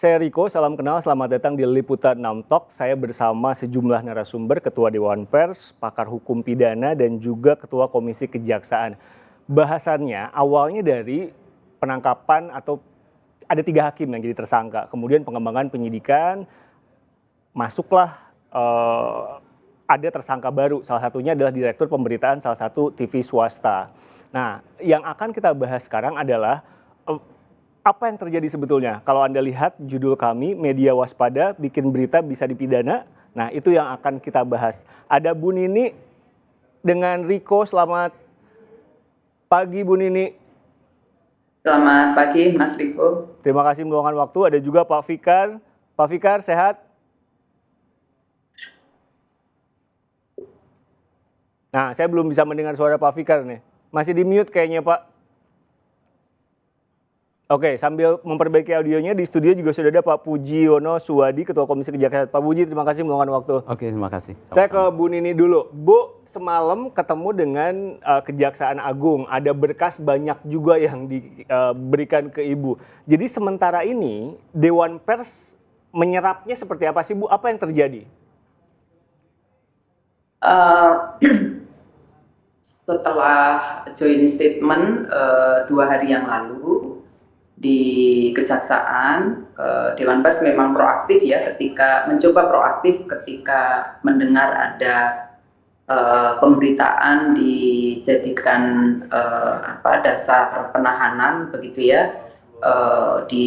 Saya Riko, salam kenal, selamat datang di Liputan 6 Talk. Saya bersama sejumlah narasumber, Ketua Dewan Pers, pakar hukum pidana, dan juga Ketua Komisi Kejaksaan. Bahasannya awalnya dari penangkapan atau ada 3 hakim yang jadi tersangka. Kemudian pengembangan penyidikan, masuklah ada tersangka baru, salah satunya adalah Direktur Pemberitaan salah satu TV swasta. Nah, yang akan kita bahas sekarang adalah apa yang terjadi sebetulnya? Kalau Anda lihat judul kami, Media Waspada, bikin berita bisa dipidana. Nah, itu yang akan kita bahas. Ada Bu Nini dengan Riko. Selamat pagi, Bu Nini. Selamat pagi, Mas Riko. Terima kasih meluangkan waktu. Ada juga Pak Fikar. Pak Fikar, sehat? Nah, saya belum bisa mendengar suara Pak Fikar nih. Masih di mute kayaknya, Pak. Oke, sambil memperbaiki audionya, di studio juga sudah ada Pak Pujiono Suwadi, Ketua Komisi Kejaksaan. Pak Puji, terima kasih meluangkan waktu. Oke, terima kasih. Sama-sama. Saya ke Bu Nini dulu. Bu, semalam ketemu dengan Kejaksaan Agung. Ada berkas banyak juga yang diberikan ke Ibu. Jadi sementara ini, Dewan Pers menyerapnya seperti apa sih, Bu? Apa yang terjadi? Setelah joint statement 2 hari yang lalu di Kejaksaan, Dewan Pers memang proaktif ya mencoba proaktif ketika mendengar ada pemberitaan dijadikan dasar penahanan begitu ya, di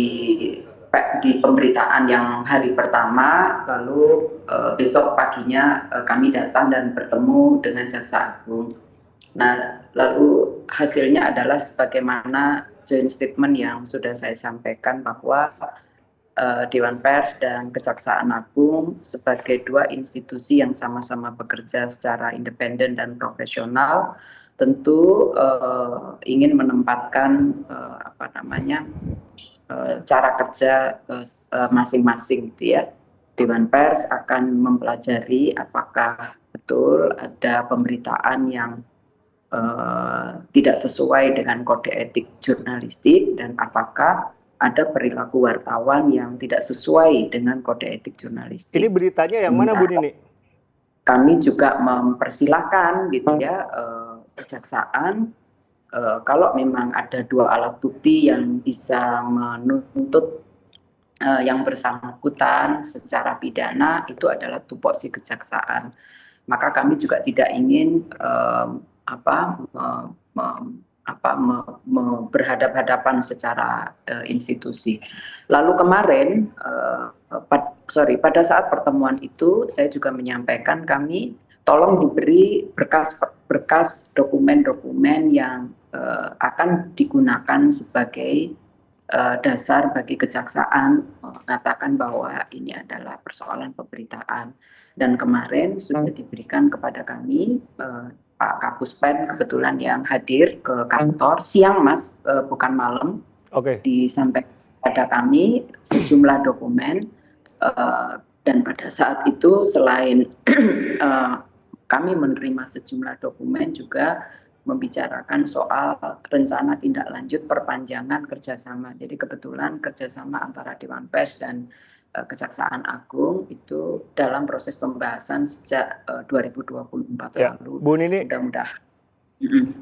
pemberitaan yang hari pertama, lalu besok paginya kami datang dan bertemu dengan Jaksa Agung. Nah, lalu hasilnya adalah sebagaimana joint statement yang sudah saya sampaikan bahwa Dewan Pers dan Kejaksaan Agung sebagai 2 institusi yang sama-sama bekerja secara independen dan profesional tentu ingin menempatkan cara kerja masing-masing gitu ya. Dewan Pers akan mempelajari apakah betul ada pemberitaan yang tidak sesuai dengan kode etik jurnalistik dan apakah ada perilaku wartawan yang tidak sesuai dengan kode etik jurnalistik. Ini beritanya yang mana, Bu Nini? Kami juga mempersilahkan gitu ya kejaksaan kalau memang ada 2 alat bukti yang bisa menuntut yang bersangkutan secara pidana, itu adalah tupoksi kejaksaan. Maka kami juga tidak ingin berhadap-hadapan secara institusi. Lalu kemarin, pada saat pertemuan itu, saya juga menyampaikan kami tolong diberi berkas dokumen-dokumen yang akan digunakan sebagai dasar bagi kejaksaan mengatakan bahwa ini adalah persoalan pemberitaan. Dan kemarin sudah diberikan kepada kami, Pak Kapus Pen kebetulan yang hadir ke kantor siang, Mas, bukan malam. Oke. Disampaikan kepada kami sejumlah dokumen, dan pada saat itu selain kami menerima sejumlah dokumen juga membicarakan soal rencana tindak lanjut perpanjangan kerjasama. Jadi kebetulan kerjasama antara Dewan Pers dan Kejaksaan Agung itu dalam proses pembahasan sejak 2024 ya, lalu. Bu Nini, mudah-mudahan.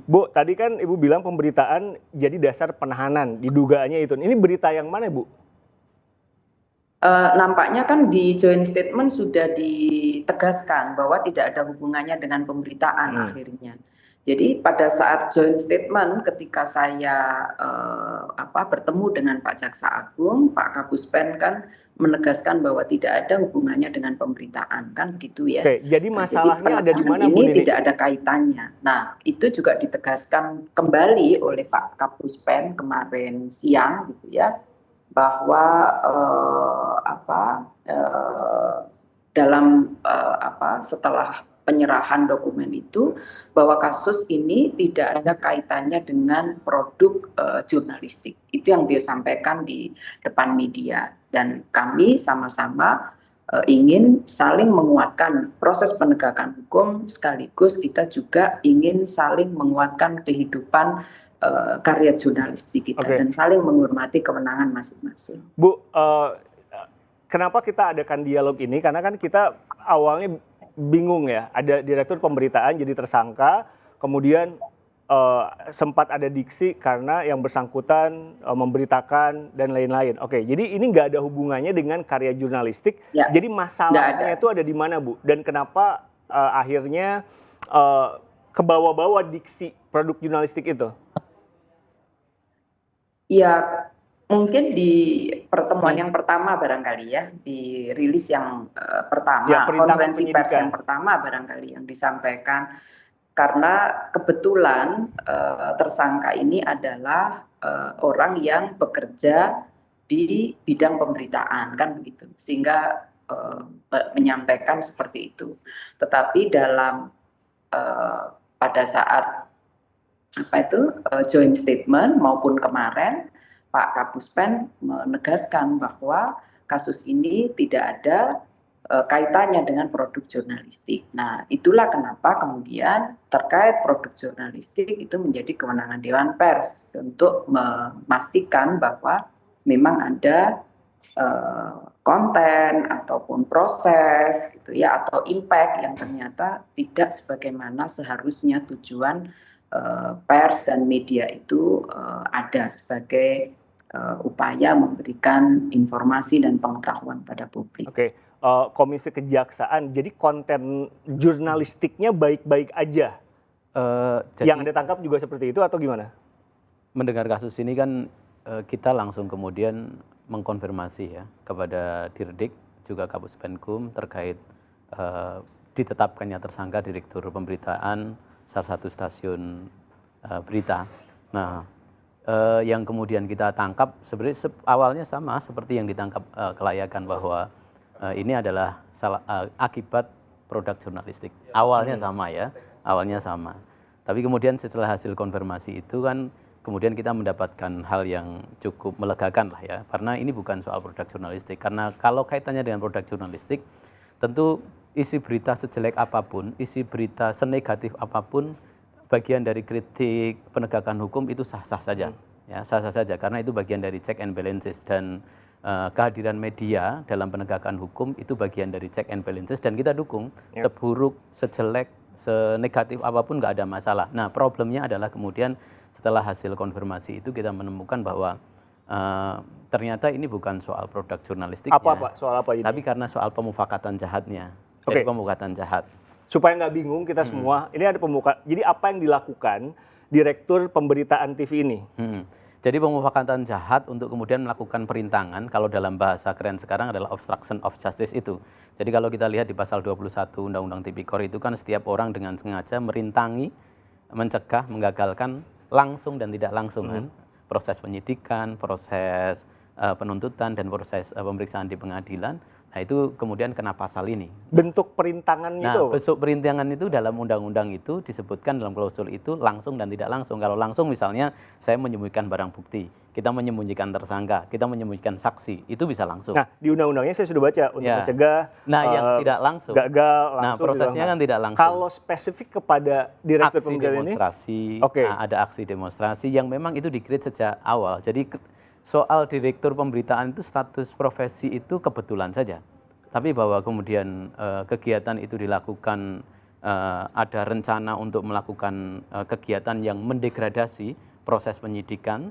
Bu, tadi kan Ibu bilang pemberitaan jadi dasar penahanan, didugaannya itu. Ini berita yang mana, Bu? Nampaknya kan di joint statement sudah ditegaskan bahwa tidak ada hubungannya dengan pemberitaan akhirnya. Jadi pada saat joint statement ketika saya bertemu dengan Pak Jaksa Agung, Pak Kapus Pen kan menegaskan bahwa tidak ada hubungannya dengan pemberitaan, kan gitu ya. Oke, jadi masalahnya ada di mana, Bu Ini Nini? tidak ada kaitannya. Nah, itu juga ditegaskan kembali oleh Pak Kapus Pen kemarin siang gitu ya, bahwa setelah penyerahan dokumen itu bahwa kasus ini tidak ada kaitannya dengan produk jurnalistik. Itu yang dia sampaikan di depan media, dan kami sama-sama ingin saling menguatkan proses penegakan hukum, sekaligus kita juga ingin saling menguatkan kehidupan karya jurnalistik kita, dan saling menghormati kewenangan masing-masing. Bu, kenapa kita adakan dialog ini? Karena kan kita awalnya bingung ya, ada direktur pemberitaan jadi tersangka, kemudian sempat ada diksi karena yang bersangkutan memberitakan dan lain-lain. Oke, jadi ini nggak ada hubungannya dengan karya jurnalistik. Ya, Jadi nggak masalahnya ada. itu ada di mana, Bu? Dan kenapa akhirnya ke bawah-bawah diksi produk jurnalistik itu? Ya, mungkin di pertemuan yang pertama barangkali ya, di rilis yang Ya, pertama, perintangan konferensi pers penyidikan. yang pertama barangkali yang disampaikan, karena kebetulan tersangka ini adalah orang yang bekerja di bidang pemberitaan, kan begitu, sehingga menyampaikan seperti itu. Tetapi dalam pada saat joint statement maupun kemarin Pak Kapuspen menegaskan bahwa kasus ini tidak ada kaitannya dengan produk jurnalistik. Nah, itulah kenapa kemudian terkait produk jurnalistik itu menjadi kewenangan Dewan Pers untuk memastikan bahwa memang ada konten ataupun proses gitu ya, atau impact yang ternyata tidak sebagaimana seharusnya tujuan pers dan media itu ada sebagai upaya memberikan informasi dan pengetahuan pada publik. Oke, Komisi Kejaksaan, jadi konten jurnalistiknya baik-baik aja. Jadi Yang Anda tangkap juga seperti itu atau gimana? mendengar kasus ini kan kita langsung kemudian mengkonfirmasi ya kepada Dirdik juga Kapus Penkum terkait ditetapkannya tersangka Direktur Pemberitaan salah satu stasiun berita. Nah, yang kemudian kita tangkap sebenarnya awalnya sama seperti yang ditangkap kelayakan bahwa ini adalah akibat produk jurnalistik. Awalnya sama ya, awalnya sama. Tapi kemudian setelah hasil konfirmasi itu kan kemudian kita mendapatkan hal yang cukup melegakan lah ya, karena ini bukan soal produk jurnalistik. Karena kalau kaitannya dengan produk jurnalistik, tentu isi berita sejelek apapun, isi berita senegatif apapun, bagian dari kritik penegakan hukum itu sah-sah saja, ya sah-sah saja, karena itu bagian dari check and balances dan kehadiran media dalam penegakan hukum itu bagian dari check and balances dan kita dukung. Seburuk, sejelek, senegatif apapun nggak ada masalah. Nah, problemnya adalah kemudian setelah hasil konfirmasi itu kita menemukan bahwa ternyata ini bukan soal produk jurnalistiknya. Apa Pak? Soal apa ini? Tapi karena soal pemufakatan jahatnya. Dari pemufakatan jahat. Supaya nggak bingung kita semua, ini ada jadi apa yang dilakukan Direktur Pemberitaan TV ini? Jadi pemufakatan jahat untuk kemudian melakukan perintangan, kalau dalam bahasa keren sekarang adalah obstruction of justice itu. Jadi kalau kita lihat di pasal 21 Undang-Undang Tipikor itu kan setiap orang dengan sengaja merintangi, mencegah, menggagalkan langsung dan tidak langsung kan, proses penyidikan, proses penuntutan dan proses pemeriksaan di pengadilan. Nah itu kemudian kena pasal ini. Bentuk perintangan Nah, itu? bentuk perintangan itu dalam undang-undang itu disebutkan dalam klausul itu langsung dan tidak langsung. Kalau langsung misalnya saya menyembunyikan barang bukti, kita menyembunyikan tersangka, kita menyembunyikan saksi, itu bisa langsung. Nah, di undang-undangnya saya sudah baca untuk mencegah yang tidak langsung. Gagal langsung. Nah, prosesnya kan tidak langsung. Kalau spesifik kepada Direktur aksi Pemberitaan demonstrasi, ini, ada aksi demonstrasi yang memang itu di-create sejak awal. Jadi soal Direktur Pemberitaan itu status profesi itu kebetulan saja. Tapi bahwa kemudian kegiatan itu dilakukan, ada rencana untuk melakukan kegiatan yang mendegradasi proses penyidikan,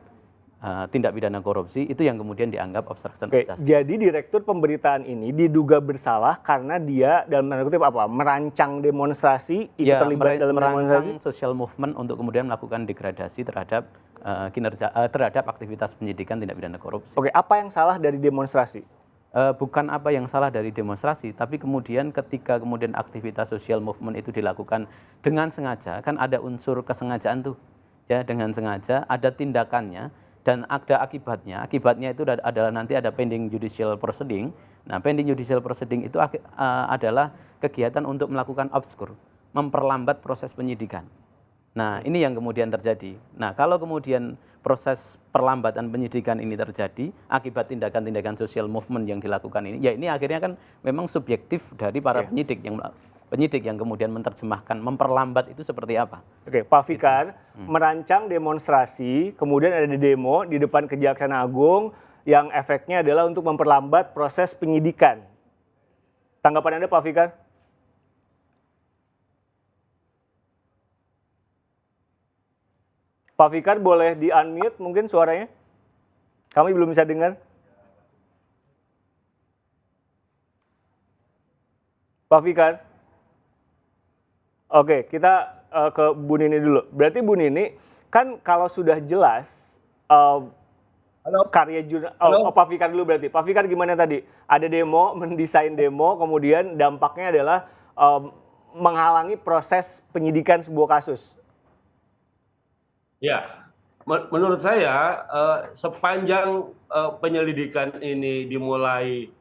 tindak pidana korupsi, itu yang kemudian dianggap obstruction of justice. Jadi Direktur Pemberitaan ini diduga bersalah karena dia dalam tanda kutip apa? Merancang demonstrasi, terlibat dalam merancang social movement untuk kemudian melakukan degradasi terhadap terhadap aktivitas penyidikan tindak pidana korupsi. Oke, apa yang salah dari demonstrasi? Bukan apa yang salah dari demonstrasi, tapi kemudian ketika kemudian aktivitas social movement itu dilakukan dengan sengaja, kan ada unsur kesengajaan tuh, ya dengan sengaja ada tindakannya dan ada akibatnya. Akibatnya itu adalah nanti ada pending judicial proceeding. Nah, pending judicial proceeding itu adalah kegiatan untuk melakukan obskur, memperlambat proses penyidikan. Nah, ini yang kemudian terjadi. Nah, kalau kemudian proses perlambatan penyidikan ini terjadi akibat tindakan-tindakan social movement yang dilakukan ini, ya ini akhirnya kan memang subjektif dari para penyidik yang kemudian menerjemahkan memperlambat itu seperti apa. Oke, Pak Fikar merancang demonstrasi, kemudian ada demo di depan Kejaksaan Agung yang efeknya adalah untuk memperlambat proses penyidikan. Tanggapan Anda, Pak Fikar? Pak Fikar boleh di-unmute mungkin suaranya? Kami belum bisa dengar. Pak Fikar? Oke, kita ke Bu Nini dulu. Berarti Bu Nini, kan kalau sudah jelas karya jurnal, Pak Fikar dulu berarti. Pak Fikar gimana tadi? Ada demo, mendesain demo, kemudian dampaknya adalah menghalangi proses penyidikan sebuah kasus. Ya, menurut saya sepanjang penyelidikan ini dimulai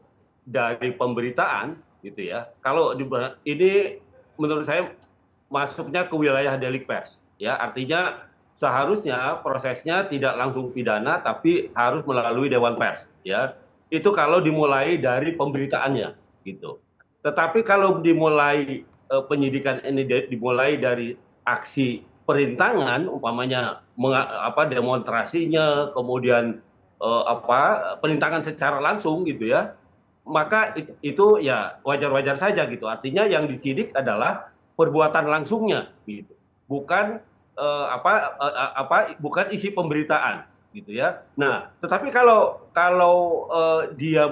dari pemberitaan, gitu ya. Kalau ini menurut saya masuknya ke wilayah delik pers, ya. Artinya seharusnya prosesnya tidak langsung pidana, tapi harus melalui Dewan Pers, ya. Itu kalau dimulai dari pemberitaannya, gitu. Tetapi kalau dimulai penyidikan ini dimulai dari aksi perintangan, umpamanya demonstrasinya, kemudian perintangan secara langsung, gitu ya. Maka itu ya wajar-wajar saja gitu. Artinya yang disidik adalah perbuatan langsungnya, gitu. Bukan bukan isi pemberitaan, gitu ya. Nah, tetapi kalau dia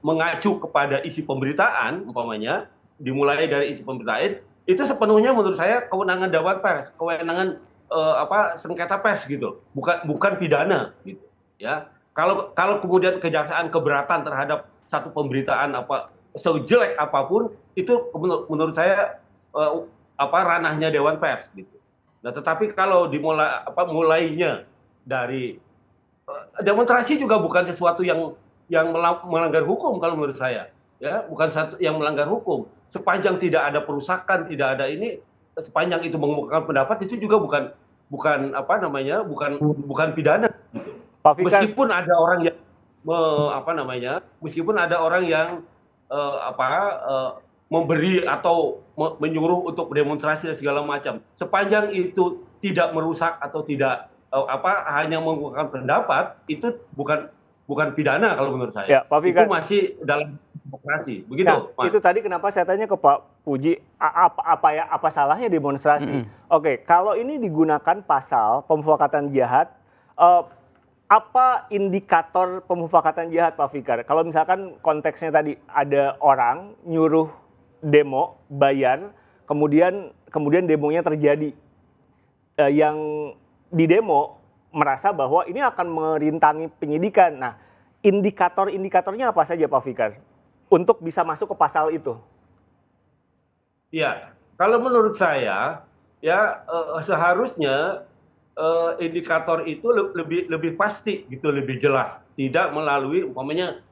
mengacu kepada isi pemberitaan, umpamanya dimulai dari isi pemberitaan, itu sepenuhnya menurut saya kewenangan Dewan Pers, kewenangan sengketa pers gitu, bukan pidana, gitu ya. Kalau kemudian kejaksaan keberatan terhadap satu pemberitaan sejelek apapun, itu menurut saya ranahnya Dewan Pers, gitu. Nah, tetapi kalau mulainya dari demonstrasi juga bukan sesuatu yang melanggar hukum kalau menurut saya, ya, bukan satu yang melanggar hukum. Sepanjang tidak ada perusakan, tidak ada ini, sepanjang itu mengemukakan pendapat, itu juga bukan pidana, gitu. Meskipun ada orang yang memberi atau menyuruh untuk demonstrasi dan segala macam, sepanjang itu tidak merusak atau tidak hanya mengemukakan pendapat, itu bukan pidana kalau menurut saya. Ya, Pak Fikar, itu masih dalam demokrasi, begitu. Nah, itu tadi kenapa saya tanya ke Pak Puji, apa salahnya demonstrasi? Oke, kalau ini digunakan pasal pemufakatan jahat, apa indikator pemufakatan jahat, Pak Fikar? Kalau misalkan konteksnya tadi ada orang nyuruh demo, bayar, kemudian demonya terjadi, yang di demo merasa bahwa ini akan merintangi penyidikan. Nah, indikatornya apa saja, Pak Fikar, untuk bisa masuk ke pasal itu? Ya, kalau menurut saya, ya seharusnya indikator itu lebih pasti, gitu, lebih jelas, tidak melalui umpamanya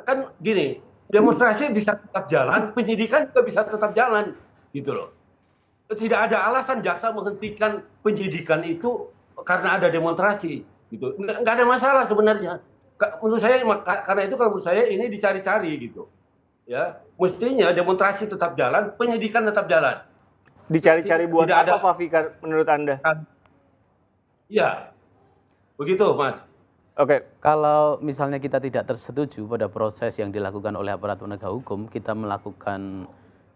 kan gini, demonstrasi bisa tetap jalan, penyidikan juga bisa tetap jalan, gitu loh. Tidak ada alasan jaksa menghentikan penyidikan itu karena ada demonstrasi, gitu. Nggak ada masalah sebenarnya. Menurut saya, karena itu kalau menurut saya ini dicari-cari, gitu. Ya, mestinya demonstrasi tetap jalan, penyidikan tetap jalan. Dicari-cari buat apa, Pak Fikar, menurut Anda? Ya, begitu, Mas. Oke, kalau misalnya kita tidak tersetuju pada proses yang dilakukan oleh aparat penegak hukum, kita melakukan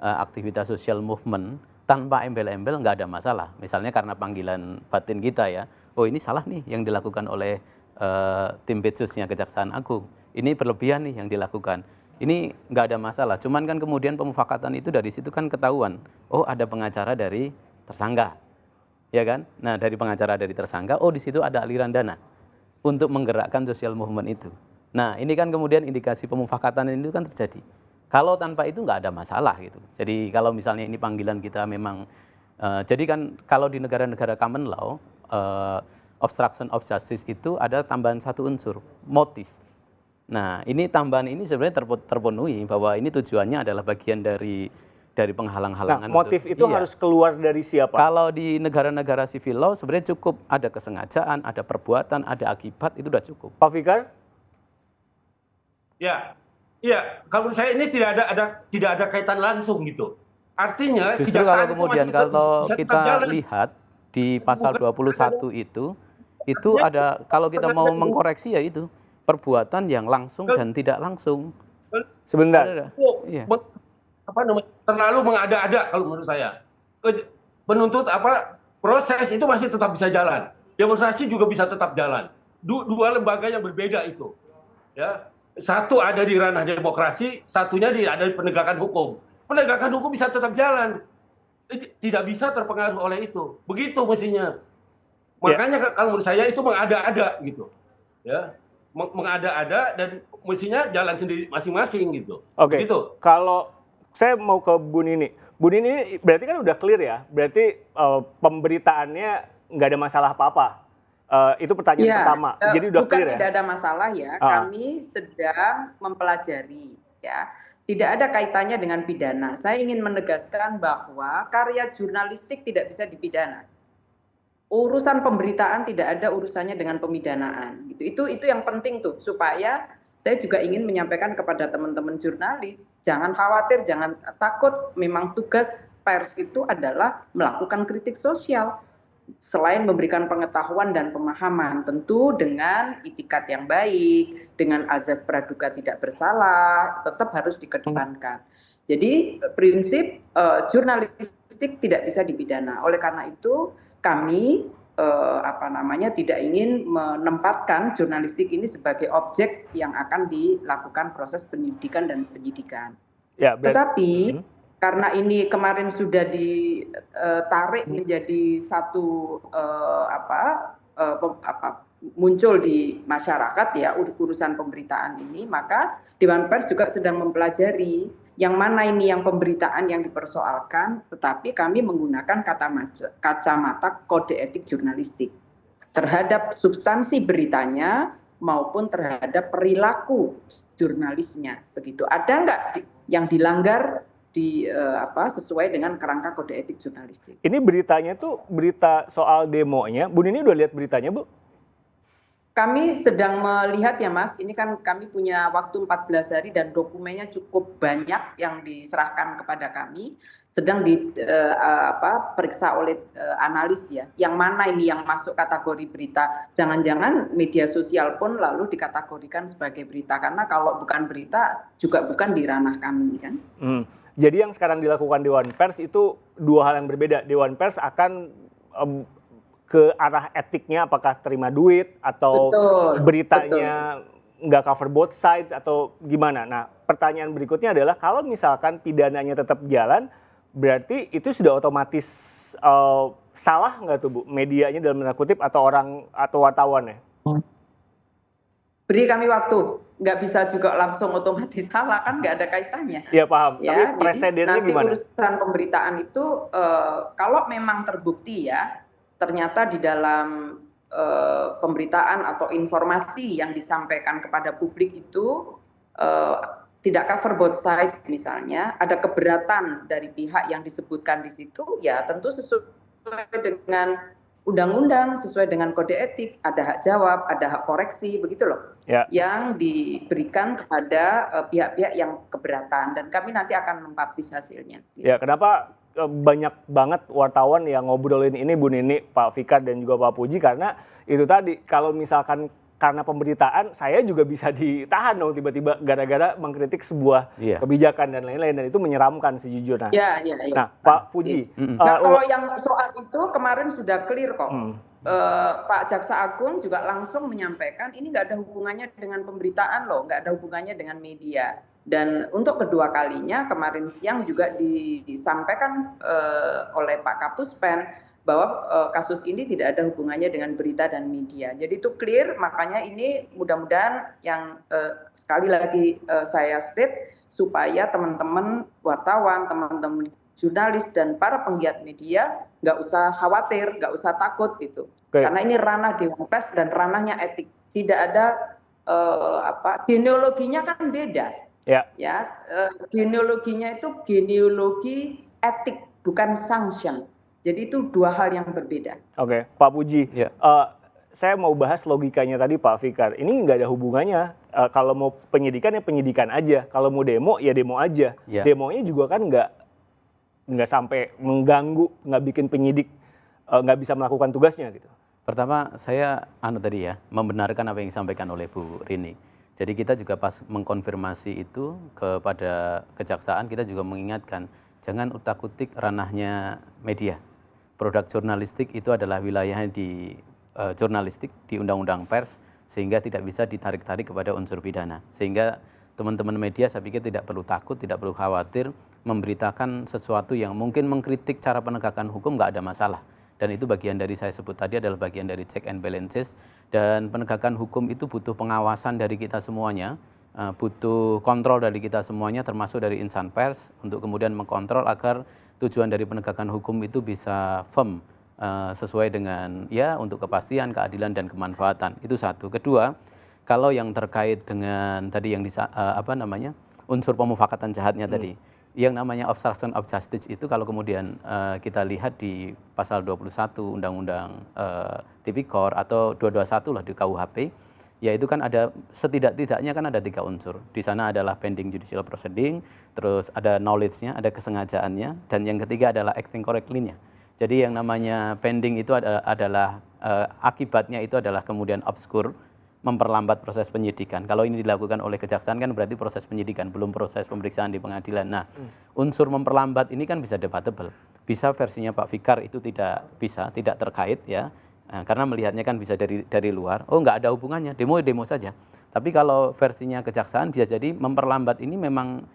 aktivitas social movement tanpa embel-embel, nggak ada masalah. Misalnya karena panggilan batin kita, ya, oh ini salah nih yang dilakukan oleh tim Petsusnya Kejaksaan Agung. Ini berlebihan nih yang dilakukan. Ini nggak ada masalah. Cuman kan kemudian pemufakatan itu dari situ kan ketahuan, oh ada pengacara dari tersangka, ya kan? Nah, dari pengacara dari tersangka, oh di situ ada aliran dana untuk menggerakkan social movement itu. Nah, ini kan kemudian indikasi pemufakatan itu kan terjadi. Kalau tanpa itu nggak ada masalah, gitu. Jadi kalau misalnya ini panggilan kita memang, jadi kan kalau di negara-negara common law, obstruction of justice itu ada tambahan satu unsur, motif. Nah, ini tambahan ini sebenarnya terpenuhi bahwa ini tujuannya adalah bagian dari penghalang-halangan. Nah, motif itu harus keluar dari siapa? Kalau di negara-negara civil law sebenarnya cukup ada kesengajaan, ada perbuatan, ada akibat, itu sudah cukup. Pak Fikar? Ya, kalau saya ini tidak ada kaitan langsung, gitu. Artinya justru kalau kemudian kalau kita lihat di pasal 21 itu ada, kalau kita mau mengkoreksi ya itu perbuatan yang langsung dan tidak langsung. Sebentar. Iya. Apa namanya, terlalu mengada-ada kalau menurut saya. Menuntut proses itu masih tetap bisa jalan. Demonstrasi juga bisa tetap jalan. Dua lembaga yang berbeda itu. Ya. Satu ada di ranah demokrasi, satunya ada di penegakan hukum. Penegakan hukum bisa tetap jalan. Tidak bisa terpengaruh oleh itu. Begitu mestinya. Makanya kalau menurut saya itu mengada-ada gitu. Ya. Mengada-ada dan mestinya jalan sendiri masing-masing gitu. Oke. Gitu. Kalau saya mau ke Bu Nini. Bu Nini berarti kan udah clear ya. Berarti pemberitaannya nggak ada masalah apa-apa. Itu pertanyaan pertama. Jadi udah bukan clear ya. Tidak ada masalah ya. Kami sedang mempelajari ya. Tidak ada kaitannya dengan pidana. Saya ingin menegaskan bahwa karya jurnalistik tidak bisa dipidana. Urusan pemberitaan tidak ada urusannya dengan pemidanaan. Itu yang penting tuh, supaya saya juga ingin menyampaikan kepada teman-teman jurnalis, jangan khawatir, jangan takut. Memang tugas pers itu adalah melakukan kritik sosial. Selain memberikan pengetahuan dan pemahaman, tentu dengan itikat yang baik, dengan azas praduga tidak bersalah, tetap harus dikedepankan. Jadi prinsip jurnalistik tidak bisa dipidana. Oleh karena itu kami tidak ingin menempatkan jurnalistik ini sebagai objek yang akan dilakukan proses penyelidikan dan penyidikan. Ya, tetapi karena ini kemarin sudah ditarik menjadi satu muncul di masyarakat ya urusan pemberitaan ini, maka Dewan Pers juga sedang mempelajari yang mana ini yang pemberitaan yang dipersoalkan, tetapi kami menggunakan kacamata kode etik jurnalistik terhadap substansi beritanya maupun terhadap perilaku jurnalisnya. Begitu. Ada nggak yang dilanggar sesuai dengan kerangka kode etik jurnalistik? Ini beritanya tuh berita soal demonya. Bu Nini udah lihat beritanya, Bu? Kami sedang melihat ya Mas, ini kan kami punya waktu 14 hari dan dokumennya cukup banyak yang diserahkan kepada kami, sedang diperiksa oleh analis ya, yang mana ini yang masuk kategori berita. Jangan-jangan media sosial pun lalu dikategorikan sebagai berita, karena kalau bukan berita juga bukan di ranah kami kan. Jadi yang sekarang dilakukan Dewan Pers itu dua hal yang berbeda. Dewan Pers akan ke arah etiknya, apakah terima duit atau beritanya nggak cover both sides atau gimana. Nah, pertanyaan berikutnya adalah kalau misalkan pidananya tetap jalan, berarti itu sudah otomatis salah nggak tuh Bu, medianya dalam tanda kutip atau orang atau wartawannya? Beri kami waktu, nggak bisa juga langsung otomatis salah, kan nggak ada kaitannya. Iya paham, ya, tapi presidennya nanti gimana? Urusan pemberitaan itu kalau memang terbukti ya, ternyata di dalam pemberitaan atau informasi yang disampaikan kepada publik itu tidak cover both side misalnya, ada keberatan dari pihak yang disebutkan di situ, ya tentu sesuai dengan undang-undang, sesuai dengan kode etik, ada hak jawab, ada hak koreksi, begitu loh, yang diberikan kepada pihak-pihak yang keberatan, dan kami nanti akan mempublish hasilnya. Ya, kenapa banyak banget wartawan yang ngobrolin ini Bu Nini, Pak Fikar dan juga Pak Puji, karena itu tadi kalau misalkan karena pemberitaan saya juga bisa ditahan dong tiba-tiba gara-gara mengkritik sebuah kebijakan dan lain-lain, dan itu menyeramkan sejujurnya. Nah, Pak Puji. Nah, kalau yang soal itu kemarin sudah clear kok. Pak Jaksa Agung juga langsung menyampaikan ini nggak ada hubungannya dengan pemberitaan loh, nggak ada hubungannya dengan media. Dan untuk kedua kalinya kemarin siang juga disampaikan oleh Pak Kapus Pen bahwa kasus ini tidak ada hubungannya dengan berita dan media. Jadi itu clear, makanya ini mudah-mudahan yang sekali lagi saya state supaya teman-teman wartawan, teman-teman jurnalis dan para penggiat media nggak usah khawatir, nggak usah takut gitu. Karena ini ranah Dewan Pers dan ranahnya etik. Tidak ada genealoginya kan beda. Genealoginya itu genealogi etik, bukan sanction. Jadi itu dua hal yang berbeda. Oke, Pak Puji, saya mau bahas logikanya tadi Pak Fikar. Ini nggak ada hubungannya. Kalau mau penyidikan ya penyidikan aja. Kalau mau demo ya demo aja. Demonya juga kan nggak sampai mengganggu, nggak bikin penyidik nggak bisa melakukan tugasnya gitu. Pertama, saya tadi ya, membenarkan apa yang disampaikan oleh Bu Rini. Jadi kita juga pas mengkonfirmasi itu kepada kejaksaan, kita juga mengingatkan, jangan utak-utik ranahnya media. Produk jurnalistik itu adalah wilayahnya di jurnalistik, di Undang-Undang Pers, sehingga tidak bisa ditarik-tarik kepada unsur pidana. Sehingga teman-teman media saya pikir tidak perlu takut, tidak perlu khawatir, memberitakan sesuatu yang mungkin mengkritik cara penegakan hukum nggak ada masalah. Dan itu bagian dari saya sebut tadi adalah bagian dari check and balances, dan penegakan hukum itu butuh pengawasan dari kita semuanya, butuh kontrol dari kita semuanya termasuk dari insan pers untuk kemudian mengkontrol agar tujuan dari penegakan hukum itu bisa firm, sesuai dengan ya untuk kepastian, keadilan dan kemanfaatan. Itu satu. Kedua, kalau yang terkait dengan tadi yang unsur pemufakatan jahatnya tadi, yang namanya obstruction of justice itu kalau kemudian kita lihat di pasal 21 Undang-Undang Tipikor atau 221 lah di KUHP, ya itu kan ada setidak-tidaknya kan ada 3 unsur. Di sana adalah pending judicial proceeding, terus ada knowledge-nya, ada kesengajaannya, dan yang ketiga adalah acting correctly-nya. Jadi yang namanya pending itu adalah akibatnya itu adalah kemudian obskur, memperlambat proses penyidikan. Kalau ini dilakukan oleh kejaksaan kan berarti proses penyidikan, belum proses pemeriksaan di pengadilan. Nah, unsur memperlambat ini kan bisa debatable. Bisa versinya Pak Fikar itu tidak bisa, tidak terkait ya. Nah, karena melihatnya kan bisa dari luar. Oh, nggak ada hubungannya, demo saja. Tapi kalau versinya kejaksaan bisa jadi memperlambat ini memang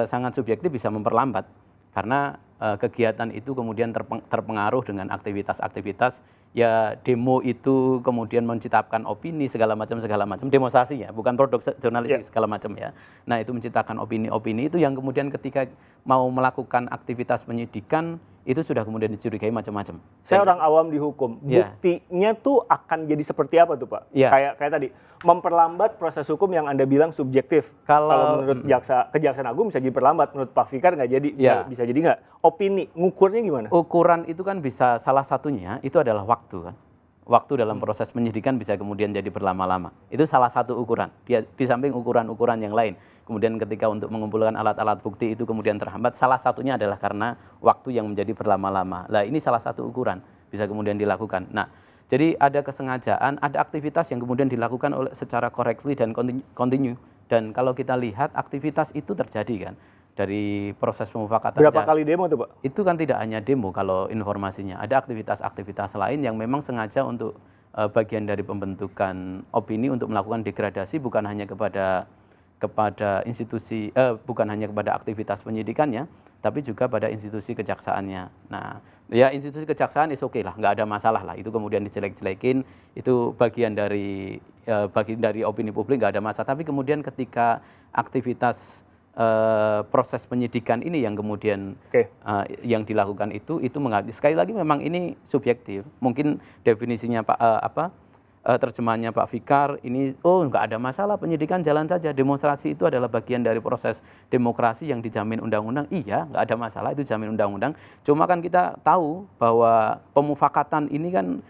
sangat subjektif, bisa memperlambat. Karena kegiatan itu kemudian terpengaruh dengan aktivitas-aktivitas, ya demo itu kemudian menciptakan opini segala macam demonstrasi ya, bukan produk jurnalistik segala macam ya. Nah itu menciptakan opini-opini itu yang kemudian ketika mau melakukan aktivitas penyidikan itu sudah kemudian dicurigai macam-macam. Saya orang awam di hukum, buktinya tuh akan jadi seperti apa tuh Pak? Kayak tadi, memperlambat proses hukum yang Anda bilang subjektif. Kalau menurut Kejaksaan Agung bisa jadi perlambat, menurut Pak Fikar nggak jadi, bisa jadi nggak? Opini, ngukurnya gimana? Ukuran itu kan bisa, salah satunya itu adalah waktu kan. Waktu dalam proses penyidikan bisa kemudian jadi berlama-lama. Itu salah satu ukuran. Di samping ukuran-ukuran yang lain. Kemudian ketika untuk mengumpulkan alat-alat bukti itu kemudian terhambat, salah satunya adalah karena waktu yang menjadi berlama-lama. Nah ini salah satu ukuran bisa kemudian dilakukan. Nah jadi ada kesengajaan, ada aktivitas yang kemudian dilakukan oleh secara correctly dan continue. Dan kalau kita lihat aktivitas itu terjadi kan. Dari proses pemufakatan. Berapa kali demo tuh Pak? Itu kan tidak hanya demo kalau informasinya. Ada aktivitas-aktivitas lain yang memang sengaja untuk bagian dari pembentukan opini untuk melakukan degradasi bukan hanya kepada institusi, bukan hanya kepada aktivitas penyidikannya, tapi juga pada institusi kejaksaannya. Nah, ya institusi kejaksaan is oke lah, nggak ada masalah lah. Itu kemudian dijelek-jelekin, itu bagian dari opini publik nggak ada masalah. Tapi kemudian ketika aktivitas proses penyidikan ini yang kemudian yang dilakukan itu sekali lagi memang ini subjektif. Mungkin definisinya terjemahannya Pak Fikar ini nggak ada masalah, penyidikan jalan saja, demonstrasi itu adalah bagian dari proses demokrasi yang dijamin undang-undang. Iya, nggak ada masalah, itu dijamin undang-undang. Cuma kan kita tahu bahwa pemufakatan ini kan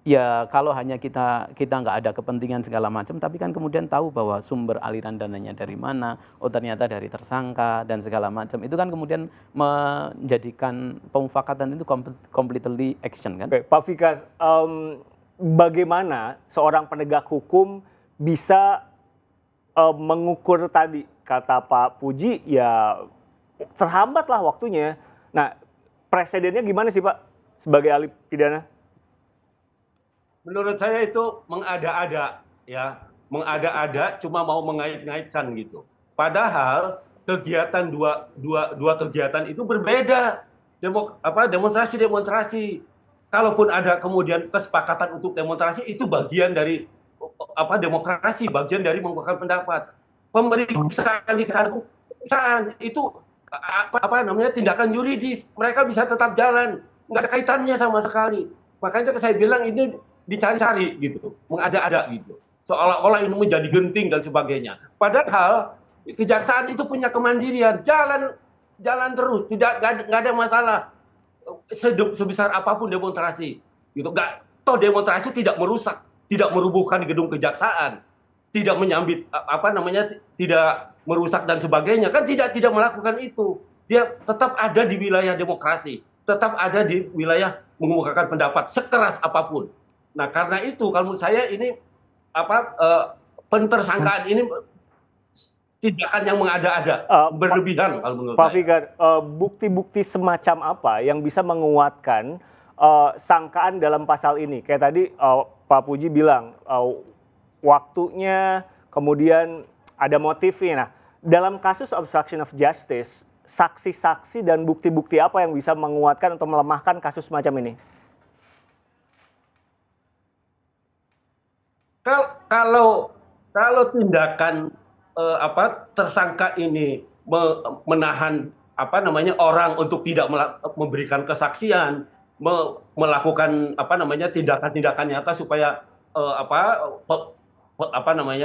ya kalau hanya kita nggak ada kepentingan segala macam, tapi kan kemudian tahu bahwa sumber aliran dananya dari mana, ternyata dari tersangka dan segala macam, itu kan kemudian menjadikan pemufakatan itu completely action kan. Pak Fikar, bagaimana seorang penegak hukum bisa mengukur tadi, kata Pak Puji, ya terhambatlah waktunya. Nah, presidennya gimana sih Pak sebagai ahli pidana? Menurut saya itu mengada-ada, ya, mengada-ada, cuma mau mengait-ngaitkan gitu. Padahal kegiatan dua kegiatan itu berbeda. Demonstrasi. Kalaupun ada kemudian kesepakatan untuk demonstrasi, itu bagian dari demokrasi, bagian dari mengungkapkan pendapat. Pemeriksaan itu tindakan yuridis, mereka bisa tetap jalan, nggak ada kaitannya sama sekali. Makanya saya bilang ini dicari-cari gitu, mengada-ada gitu, seolah-olah ini menjadi genting dan sebagainya. Padahal kejaksaan itu punya kemandirian, jalan terus, nggak ada masalah sebesar apapun demonstrasi, gitu. Toh demonstrasi tidak merusak, tidak merubuhkan gedung kejaksaan, tidak menyambit tidak merusak dan sebagainya, kan tidak melakukan itu. Dia tetap ada di wilayah demokrasi, tetap ada di wilayah mengemukakan pendapat sekeras apapun. Nah, karena itu kalau menurut saya ini pentersangkaan ini tindakan yang mengada-ada, berlebihan kalau menurut Pak saya. Fikar, bukti-bukti semacam apa yang bisa menguatkan sangkaan dalam pasal ini? Kayak tadi Pak Puji bilang waktunya, kemudian ada motifnya. Nah, dalam kasus obstruction of justice, saksi-saksi dan bukti-bukti apa yang bisa menguatkan atau melemahkan kasus semacam ini? Kalau tindakan tersangka ini menahan orang untuk tidak memberikan kesaksian, melakukan tindakan-tindakan nyata supaya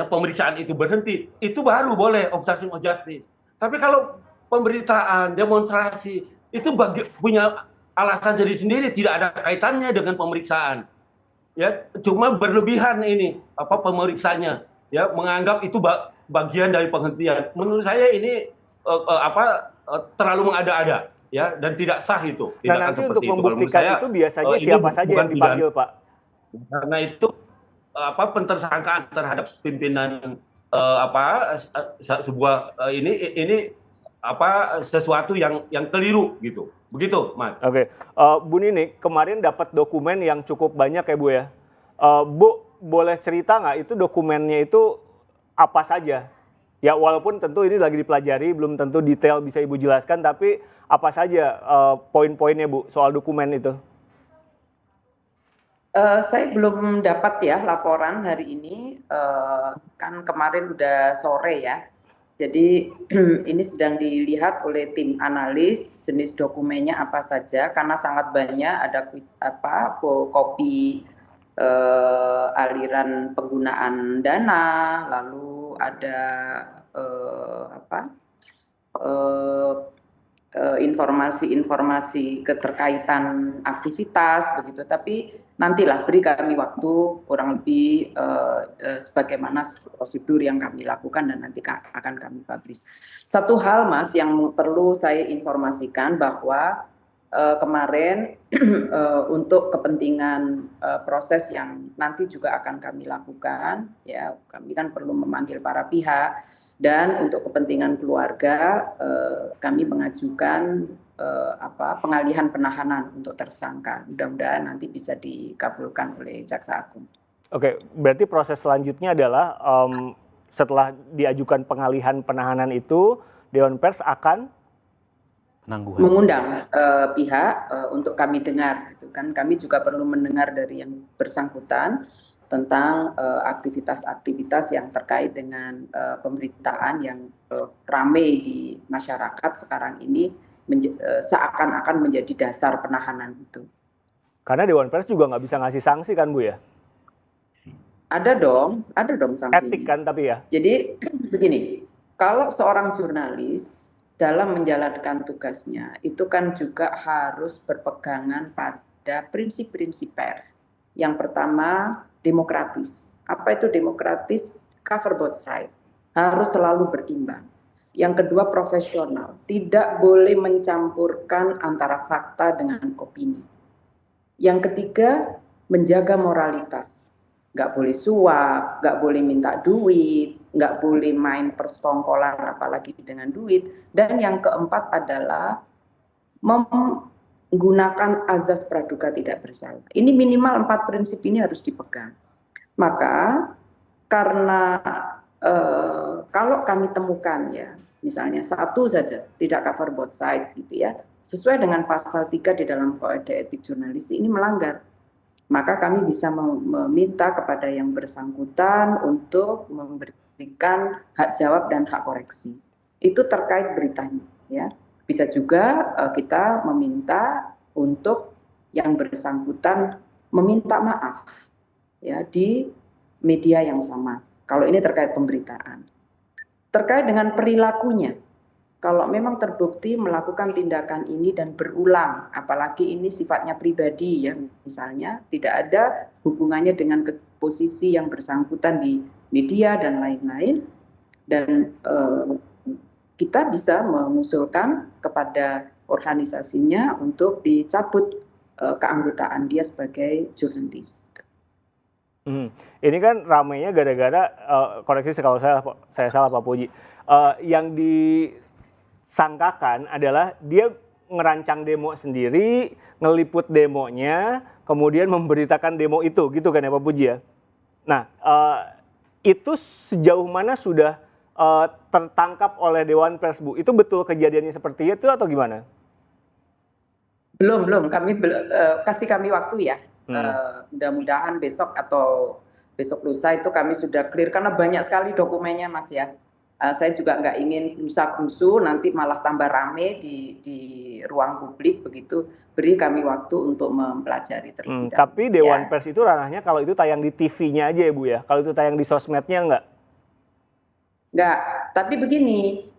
pemeriksaan itu berhenti, itu baru boleh obstruction of justice. Tapi kalau pemberitaan, demonstrasi itu punya alasan sendiri-sendiri, tidak ada kaitannya dengan pemeriksaan. Ya, cuma berlebihan ini pemeriksaannya, ya, menganggap itu bagian dari penghentian. Menurut saya ini terlalu mengada-ada, ya, dan tidak sah itu. Nah, nanti untuk membuktikan itu biasanya siapa saja yang dipanggil, Pak? Karena itu pentersangkaan terhadap pimpinan sebuah ini sesuatu yang keliru gitu. Begitu, Mas. Oke, Bu Nini, kemarin dapat dokumen yang cukup banyak ya, Bu ya. Bu, boleh cerita nggak itu dokumennya itu apa saja? Ya, walaupun tentu ini lagi dipelajari, belum tentu detail bisa Ibu jelaskan, tapi apa saja poin-poinnya, Bu, soal dokumen itu? Saya belum dapat ya laporan hari ini, kan kemarin udah sore ya. Jadi ini sedang dilihat oleh tim analis jenis dokumennya apa saja karena sangat banyak, ada kopi aliran penggunaan dana, lalu ada informasi-informasi keterkaitan aktivitas begitu. Tapi nantilah beri kami waktu kurang lebih sebagaimana prosedur yang kami lakukan dan nanti akan kami publish. Satu hal, Mas, yang perlu saya informasikan bahwa kemarin untuk kepentingan proses yang nanti juga akan kami lakukan, ya, kami kan perlu memanggil para pihak, dan untuk kepentingan keluarga kami mengajukan pengalihan penahanan untuk tersangka. Mudah-mudahan nanti bisa dikabulkan oleh Jaksa Agung. Oke, berarti proses selanjutnya adalah setelah diajukan pengalihan penahanan itu, Dewan Pers akan mengundang pihak untuk kami dengar. Gitu kan. Kami juga perlu mendengar dari yang bersangkutan tentang aktivitas-aktivitas yang terkait dengan pemberitaan yang ramai di masyarakat sekarang ini seakan-akan menjadi dasar penahanan itu. Karena Dewan Pers juga nggak bisa ngasih sanksi kan, Bu ya? Ada dong sanksi. Etik kan tapi ya? Jadi begini, kalau seorang jurnalis dalam menjalankan tugasnya itu kan juga harus berpegangan pada prinsip-prinsip pers. Yang pertama, demokratis. Apa itu demokratis? Cover both side. Harus selalu berimbang. Yang kedua, profesional. Tidak boleh mencampurkan antara fakta dengan opini. Yang ketiga, menjaga moralitas. Nggak boleh suap, nggak boleh minta duit, nggak boleh main persekongkolan apalagi dengan duit. Dan yang keempat adalah menggunakan azas praduga tidak bersalah. Ini minimal 4 prinsip ini harus dipegang. Maka karena kalau kami temukan ya, misalnya satu saja tidak cover both side gitu ya, sesuai dengan pasal 3 di dalam Kode Etik Jurnalistik ini melanggar, maka kami bisa meminta kepada yang bersangkutan untuk memberikan hak jawab dan hak koreksi. Itu terkait beritanya ya. Bisa juga kita meminta untuk yang bersangkutan meminta maaf ya di media yang sama. Kalau ini terkait pemberitaan. Terkait dengan perilakunya, kalau memang terbukti melakukan tindakan ini dan berulang, apalagi ini sifatnya pribadi ya, misalnya tidak ada hubungannya dengan posisi yang bersangkutan di media dan lain-lain, dan kita bisa mengusulkan kepada organisasinya untuk dicabut keanggotaan dia sebagai jurnalis. Ini kan ramainya gara-gara, koreksi kalau saya salah Pak Puji, yang disangkakan adalah dia ngerancang demo sendiri, ngeliput demonya, kemudian memberitakan demo itu, gitu kan ya Pak Puji ya? Nah, itu sejauh mana sudah tertangkap oleh Dewan Pers, Bu? Itu betul kejadiannya seperti itu atau gimana? Belum, kasih kami waktu ya. Mudah-mudahan besok atau besok lusa itu kami sudah clear karena banyak sekali dokumennya Mas ya. Saya juga nggak ingin rusak-rusuh nanti malah tambah rame di ruang publik begitu. Beri kami waktu untuk mempelajari terlebih dahulu. Tapi Dewan Pers itu ranahnya kalau itu tayang di TV-nya aja ya Bu ya? Kalau itu tayang di sosmednya nggak? Nggak, tapi begini,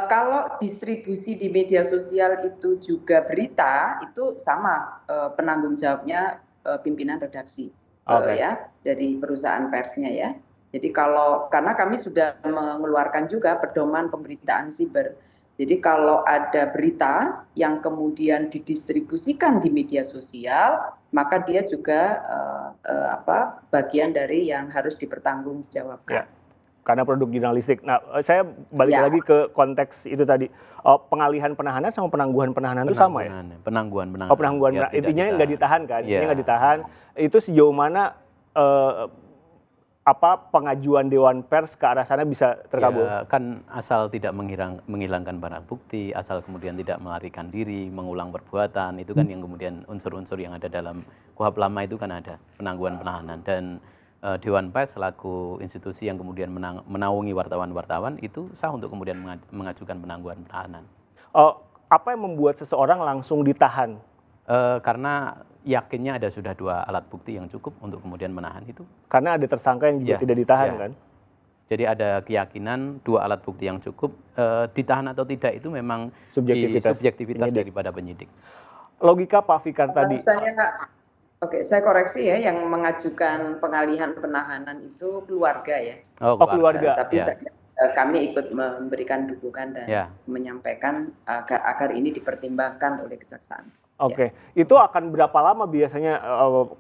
kalau distribusi di media sosial itu juga berita, itu sama penanggung jawabnya pimpinan redaksi. Ya dari perusahaan persnya ya. Jadi karena kami sudah mengeluarkan juga pedoman pemberitaan siber. Jadi kalau ada berita yang kemudian didistribusikan di media sosial, maka dia juga bagian dari yang harus dipertanggungjawabkan. Karena produk jurnalistik. Nah, saya balik lagi ke konteks itu tadi. Pengalihan penahanan sama penangguhan penahanan itu sama ya? Penangguhan. Penangguhan. Intinya nggak ditahan kan? Intinya nggak ditahan. Itu sejauh mana pengajuan Dewan Pers ke arah sana bisa terkabul? Ya, kan asal tidak menghilangkan barang bukti, asal kemudian tidak melarikan diri, mengulang perbuatan, itu kan yang kemudian unsur-unsur yang ada dalam KUHP lama itu kan ada penangguhan penahanan. Dan Dewan Pers selaku institusi yang kemudian menaungi wartawan-wartawan itu sah untuk kemudian mengajukan penangguhan penahanan. Apa yang membuat seseorang langsung ditahan? Karena yakinnya sudah 2 alat bukti yang cukup untuk kemudian menahan itu. Karena ada tersangka yang juga tidak ditahan kan? Jadi ada keyakinan 2 alat bukti yang cukup, ditahan atau tidak itu memang subjektivitas daripada penyidik. Logika Pak Fikar tadi. Saya koreksi ya, yang mengajukan pengalihan penahanan itu keluarga ya. Keluarga. Tapi kami ikut memberikan dukungan dan menyampaikan agar ini dipertimbangkan oleh kejaksaan. Itu akan berapa lama biasanya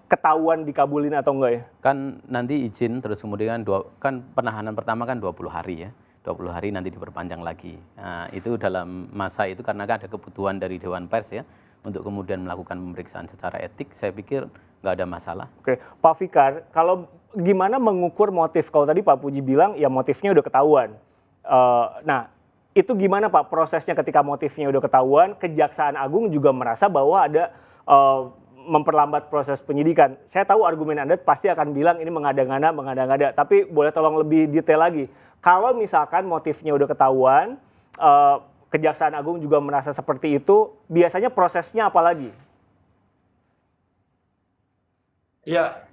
ketahuan dikabulin atau enggak ya? Kan nanti izin terus kemudian kan penahanan pertama kan 20 hari ya. 20 hari nanti diperpanjang lagi. Nah, itu dalam masa itu karena ada kebutuhan dari Dewan Pers ya untuk kemudian melakukan pemeriksaan secara etik, saya pikir nggak ada masalah. Pak Fikar, kalau gimana mengukur motif? Kalau tadi Pak Puji bilang ya motifnya udah ketahuan. Nah, itu gimana Pak prosesnya ketika motifnya udah ketahuan, Kejaksaan Agung juga merasa bahwa ada memperlambat proses penyidikan. Saya tahu argumen Anda pasti akan bilang ini mengada-ngada, tapi boleh tolong lebih detail lagi. Kalau misalkan motifnya udah ketahuan, Kejaksaan Agung juga merasa seperti itu, biasanya prosesnya apa lagi? Ya,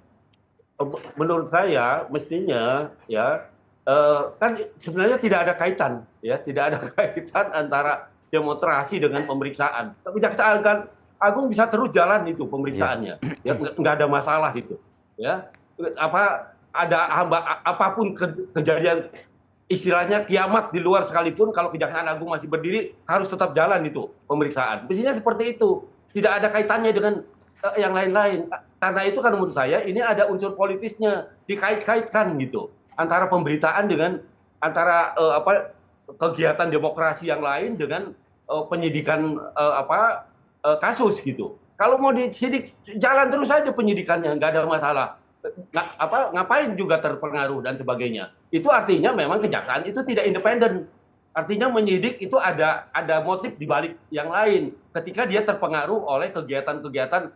menurut saya mestinya ya kan sebenarnya tidak ada kaitan antara demonstrasi dengan pemeriksaan. Kejaksaan Agung bisa terus jalan itu pemeriksaannya, ya nggak ada masalah itu, ya apapun kejadian istilahnya kiamat di luar sekalipun kalau Kejaksaan Agung masih berdiri harus tetap jalan itu pemeriksaan. Mestinya seperti itu, tidak ada kaitannya dengan yang lain-lain. Karena itu kan menurut saya ini ada unsur politisnya dikait-kaitkan gitu antara pemberitaan dengan antara kegiatan demokrasi yang lain dengan penyidikan kasus gitu. Kalau mau disidik jalan terus saja penyidikannya, nggak ada masalah. Ngapain juga terpengaruh dan sebagainya. Itu artinya memang kejaksaan itu tidak independen. Artinya menyidik itu ada motif di balik yang lain ketika dia terpengaruh oleh kegiatan-kegiatan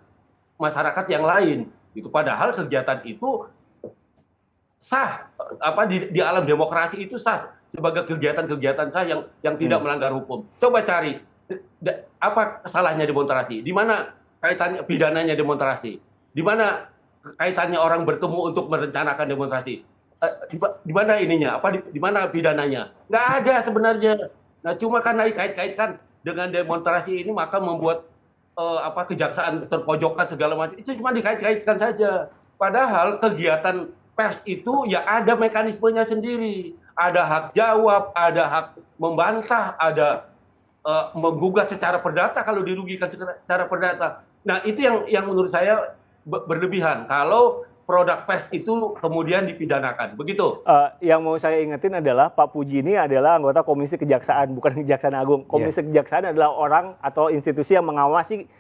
masyarakat yang lain. Itu padahal kegiatan itu sah di alam demokrasi itu sah sebagai kegiatan-kegiatan sah yang tidak melanggar hukum. Coba cari apa salahnya demonstrasi? Di mana kaitannya pidananya demonstrasi? Di mana kaitannya orang bertemu untuk merencanakan demonstrasi? Di mana ininya? Di mana pidananya? Nggak ada sebenarnya. Nah, cuma karena dikait-kaitkan dengan demonstrasi ini maka membuat kejaksaan terpojokkan segala macam. Itu cuma dikait-kaitkan saja. Padahal kegiatan pers itu ya ada mekanismenya sendiri. Ada hak jawab, ada hak membantah, ada menggugat secara perdata kalau dirugikan secara perdata. Nah, itu yang menurut saya berlebihan. Kalau produk pers itu kemudian dipidanakan. Begitu. Yang mau saya ingetin adalah Pak Puji ini adalah anggota Komisi Kejaksaan, bukan Kejaksaan Agung. Komisi Kejaksaan adalah orang atau institusi yang mengawasi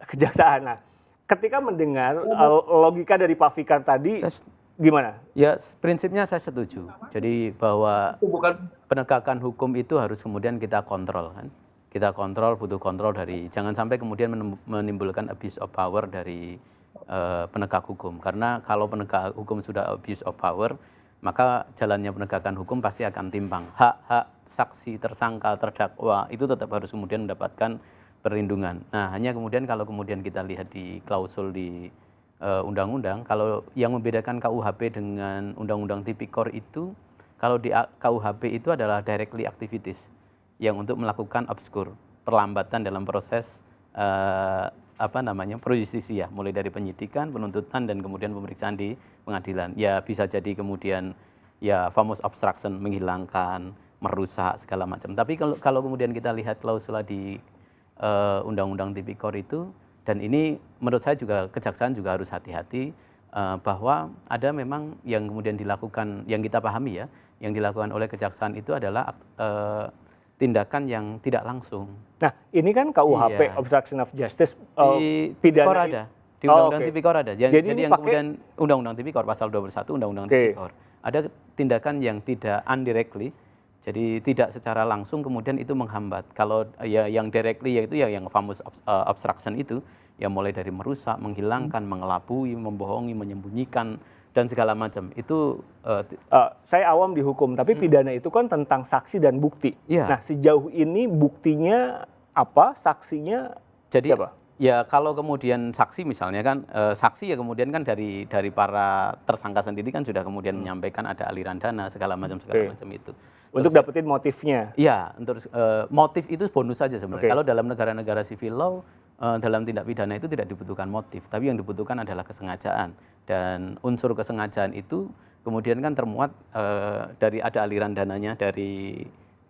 kejaksaan. Nah, ketika mendengar logika dari Pak Fikar tadi, gimana? Ya, prinsipnya saya setuju. Jadi bahwa Itu bukan penegakan hukum itu harus kemudian kita kontrol kan. Kita kontrol, butuh kontrol dari, jangan sampai kemudian menimbulkan abuse of power dari penegak hukum. Karena kalau penegak hukum sudah abuse of power, maka jalannya penegakan hukum pasti akan timpang. Hak-hak saksi, tersangka, terdakwa itu tetap harus kemudian mendapatkan perlindungan. Nah, hanya kemudian kalau kemudian kita lihat di klausul di undang-undang, kalau yang membedakan KUHP dengan Undang-Undang Tipikor itu, kalau di KUHP itu adalah directly activities yang untuk melakukan obskur, perlambatan dalam proses pro justisia, mulai dari penyidikan, penuntutan, dan kemudian pemeriksaan di pengadilan. Ya bisa jadi kemudian ya famous obstruction, menghilangkan, merusak segala macam. Tapi kalau kemudian kita lihat klausula di Undang-Undang Tipikor itu, dan ini menurut saya juga kejaksaan juga harus hati-hati bahwa ada memang yang kemudian dilakukan, yang kita pahami ya, yang dilakukan oleh kejaksaan itu adalah tindakan yang tidak langsung. Nah, ini kan KUHP, Iya. obstruction of justice, Di pidana Tipikor ada. Di Undang-Undang oke. Tipikor ada. Jadi ini yang kemudian Undang-Undang Tipikor pasal 21 Undang-Undang Oke. Tipikor. Ada tindakan yang tidak indirectly, jadi tidak secara langsung kemudian itu menghambat. Kalau ya yang directly yaitu ya yang famous obstruction itu, yang mulai dari merusak, menghilangkan, mengelabui, membohongi, menyembunyikan, dan segala macam. Itu saya awam di hukum, tapi pidana itu kan tentang saksi dan bukti. Iya. Nah, sejauh ini buktinya apa? Saksinya jadi siapa? ya kalau kemudian saksi misalnya kan, saksi ya kemudian kan dari para tersangka sendiri kan sudah kemudian menyampaikan ada aliran dana segala macam macam itu. Untuk dapetin motifnya. Iya, untuk motif itu bonus saja sebenarnya. Oke. Kalau dalam negara-negara civil law, dalam tindak pidana itu tidak dibutuhkan motif, tapi yang dibutuhkan adalah kesengajaan. Dan unsur kesengajaan itu kemudian kan termuat dari ada aliran dananya dari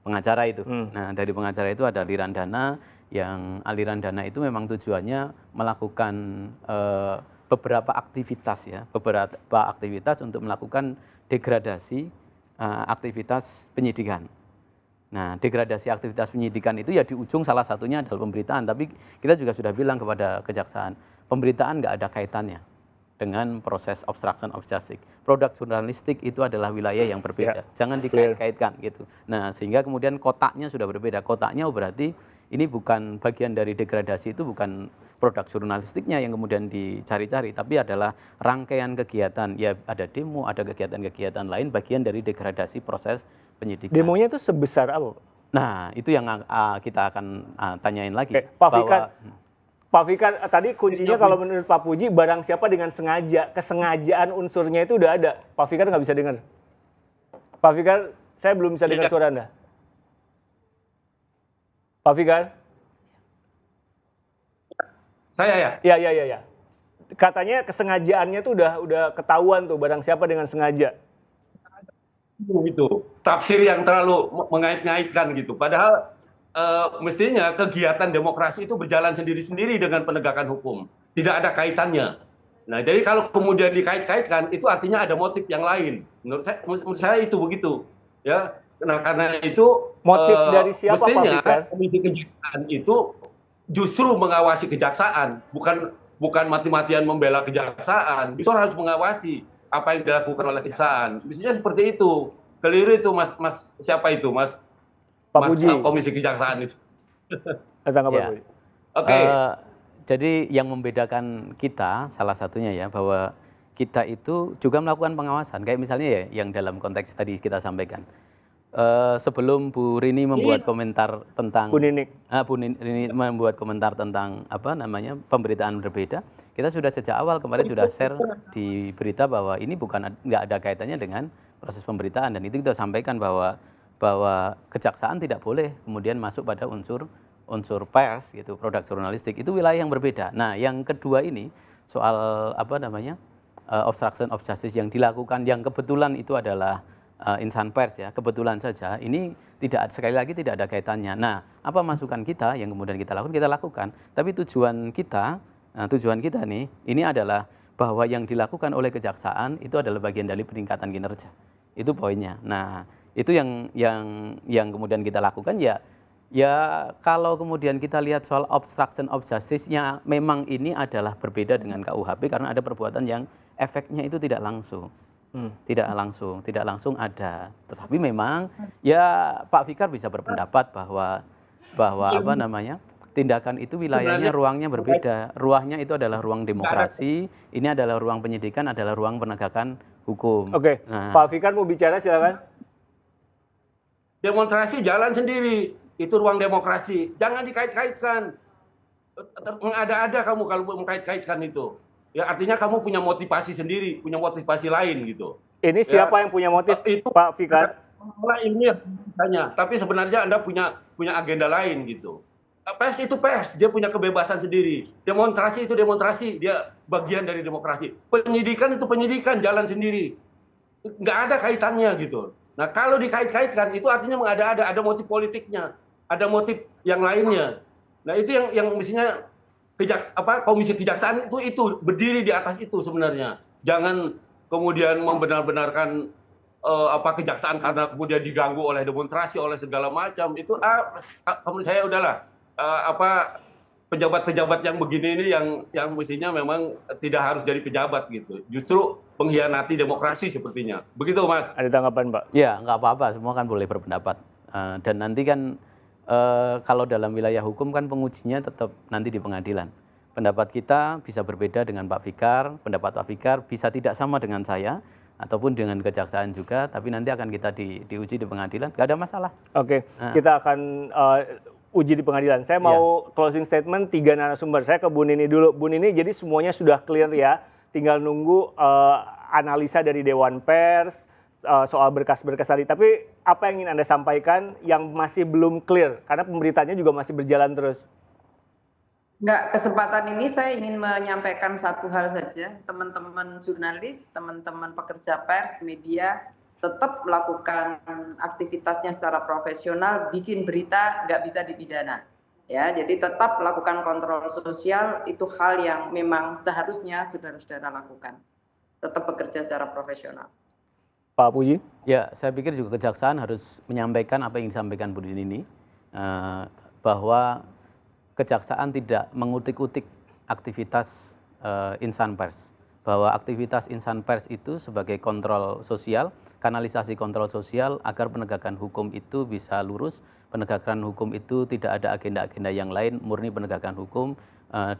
pengacara itu. Nah, dari pengacara itu ada aliran dana, yang aliran dana itu memang tujuannya melakukan beberapa aktivitas ya, beberapa aktivitas untuk melakukan degradasi aktivitas penyidikan. Nah, degradasi aktivitas penyidikan itu ya di ujung salah satunya adalah pemberitaan. Tapi kita juga sudah bilang kepada kejaksaan, pemberitaan nggak ada kaitannya dengan proses obstruction of justice. Produk jurnalistik itu adalah wilayah yang berbeda. Jangan dikait-kaitkan gitu. Nah, sehingga kemudian kotaknya sudah berbeda. Kotaknya berarti ini bukan bagian dari degradasi, itu bukan produk jurnalistiknya yang kemudian dicari-cari, tapi adalah rangkaian kegiatan. Ya ada demo, ada kegiatan-kegiatan lain bagian dari degradasi proses penyidikan. Demonya itu sebesar apa? Nah, itu yang kita akan tanyain lagi. Pak Fikar, tadi kuncinya kalau menurut Pak Puji, barang siapa dengan sengaja, kesengajaan unsurnya itu udah ada. Pak Fikar nggak bisa dengar. Pak Fikar, saya belum bisa dengar suara Anda. Pak Fikar? saya ya. Ya. Katanya kesengajaannya tuh udah ketahuan tuh, barang siapa dengan sengaja. Gitu. Tafsir yang terlalu mengait-ngaitkan gitu. Padahal mestinya kegiatan demokrasi itu berjalan sendiri-sendiri dengan penegakan hukum. Tidak ada kaitannya. Nah, jadi kalau kemudian dikait-kaitkan, itu artinya ada motif yang lain. Menurut saya itu begitu. Ya. Nah, karena itu motif dari siapa, mestinya Pak Fikar? Komisi Kejaksaan itu justru mengawasi kejaksaan, bukan mati-matian membela kejaksaan. Justru harus mengawasi apa yang dilakukan oleh kejaksaan. Mestinya seperti itu. Keliru itu, Mas siapa itu, Mas? Pak Puji. Komisi Kejaksaan itu. Tentang apa, Ya. Pak Puji? Oke. Jadi yang membedakan kita salah satunya ya bahwa kita itu juga melakukan pengawasan. Kayak misalnya ya yang dalam konteks tadi kita sampaikan. Sebelum Bu Rini membuat komentar tentang Bu Ninik. Bu Rini membuat komentar tentang pemberitaan berbeda, kita sudah sejak awal kemarin sudah share di berita bahwa ini nggak ada kaitannya dengan proses pemberitaan, dan itu kita sampaikan bahwa kejaksaan tidak boleh kemudian masuk pada unsur pers gitu, produk jurnalistik, itu wilayah yang berbeda. Nah, yang kedua ini soal obstruction of justice yang dilakukan, yang kebetulan itu adalah insan pers ya, kebetulan saja ini sekali lagi tidak ada kaitannya. Nah, apa masukan kita yang kemudian kita lakukan, tapi tujuan kita nih ini adalah bahwa yang dilakukan oleh kejaksaan itu adalah bagian dari peningkatan kinerja. Itu poinnya. Nah, itu yang kemudian kita lakukan ya kalau kemudian kita lihat soal obstruction of justice-nya memang ini adalah berbeda dengan KUHP karena ada perbuatan yang efeknya itu tidak langsung. Tidak langsung ada. Tetapi memang ya Pak Fikar bisa berpendapat bahwa apa namanya? Tindakan itu wilayahnya, ruangnya berbeda. Ruangnya itu adalah ruang demokrasi, ini adalah ruang penyidikan, adalah ruang penegakan hukum. Oke, Nah, Pak Fikar mau bicara silakan. Demonstrasi jalan sendiri, itu ruang demokrasi. Jangan dikait-kaitkan. Mengada-ada kamu kalau mengkait-kaitkan itu. Ya artinya kamu punya motivasi sendiri, punya motivasi lain gitu. Ini siapa yang punya motif, itu Pak Fikar? ini tanya, tapi sebenarnya Anda punya agenda lain gitu. Pers itu pers, dia punya kebebasan sendiri. Demonstrasi itu demonstrasi, dia bagian dari demokrasi. Penyidikan itu penyidikan, jalan sendiri. Nggak ada kaitannya gitu. Nah kalau dikait-kaitkan itu artinya ada motif politiknya, ada motif yang lainnya. Nah itu yang mestinya Komisi Kejaksaan itu berdiri di atas itu sebenarnya. Jangan kemudian membenar-benarkan kejaksaan karena kemudian diganggu oleh demonstrasi, oleh segala macam. Itu menurut saya udahlah. Pejabat-pejabat yang begini ini yang mestinya memang tidak harus jadi pejabat gitu. Justru mengkhianati demokrasi sepertinya. Begitu Mas. Ada tanggapan Pak? ya nggak apa-apa, semua kan boleh berpendapat. Dan nanti kan kalau dalam wilayah hukum kan pengujinya tetap nanti di pengadilan. Pendapat kita bisa berbeda dengan Pak Fikar, pendapat Pak Fikar bisa tidak sama dengan saya, ataupun dengan kejaksaan juga, tapi nanti akan kita diuji di pengadilan, nggak ada masalah. Oke, kita akan uji di pengadilan. Saya mau closing statement 3 narasumber. Saya ke Bu Nini dulu. Bu Nini, jadi semuanya sudah clear ya, tinggal nunggu analisa dari Dewan Pers, soal berkas-berkas tadi. Tapi apa yang ingin Anda sampaikan yang masih belum clear? Karena pemberitaannya juga masih berjalan terus. Enggak, kesempatan ini saya ingin menyampaikan satu hal saja. Teman-teman jurnalis, teman-teman pekerja pers, media, tetap melakukan aktivitasnya secara profesional, bikin berita nggak bisa dipidana. Ya, jadi tetap melakukan kontrol sosial, itu hal yang memang seharusnya saudara-saudara lakukan. Tetap bekerja secara profesional. Pak Puji? Ya, saya pikir juga kejaksaan harus menyampaikan apa yang disampaikan Bu Nini ini, bahwa kejaksaan tidak mengutik-utik aktivitas insan pers. Bahwa aktivitas insan pers itu sebagai kontrol sosial, kanalisasi kontrol sosial agar penegakan hukum itu bisa lurus, penegakan hukum itu tidak ada agenda-agenda yang lain, murni penegakan hukum.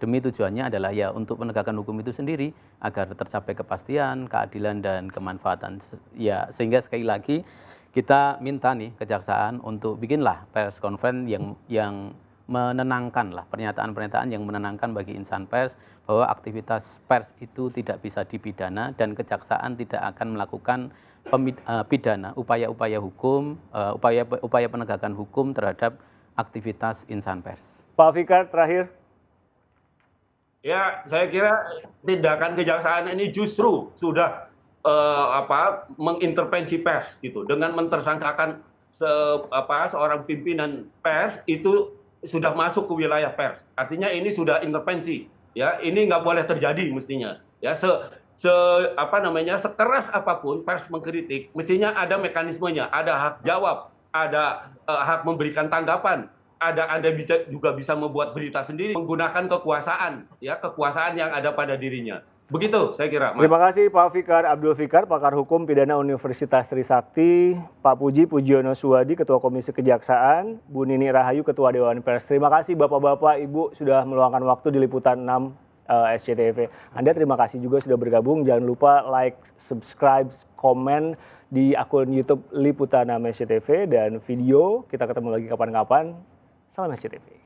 Demi tujuannya adalah ya untuk penegakan hukum itu sendiri agar tercapai kepastian, keadilan dan kemanfaatan. Ya sehingga sekali lagi kita minta nih kejaksaan untuk bikinlah pers conference yang menenangkan lah, pernyataan-pernyataan yang menenangkan bagi insan pers bahwa aktivitas pers itu tidak bisa dipidana dan kejaksaan tidak akan melakukan pidana, upaya-upaya hukum, upaya penegakan hukum terhadap aktivitas insan pers. Pak Fikar terakhir. Ya, saya kira tindakan kejaksaan ini justru sudah mengintervensi pers gitu dengan mentersangkakan seorang pimpinan pers itu sudah masuk ke wilayah pers. Artinya ini sudah intervensi. Ya, ini nggak boleh terjadi mestinya. Ya, sekeras apapun pers mengkritik, mestinya ada mekanismenya, ada hak jawab, ada hak memberikan tanggapan, Anda juga bisa membuat berita sendiri menggunakan kekuasaan, ya kekuasaan yang ada pada dirinya. Begitu saya kira. Mas. Terima kasih Pak Fikar Abdul Fikar, pakar hukum pidana Universitas Trisakti, Pak Puji Pujiono Suwadi, Ketua Komisi Kejaksaan, Bu Nini Rahayu, Ketua Dewan Pers. Terima kasih Bapak-Bapak, Ibu sudah meluangkan waktu di Liputan 6 SCTV. Anda terima kasih juga sudah bergabung. Jangan lupa like, subscribe, komen di akun YouTube Liputan 6 SCTV dan video. Kita ketemu lagi kapan-kapan. Salam SCTV.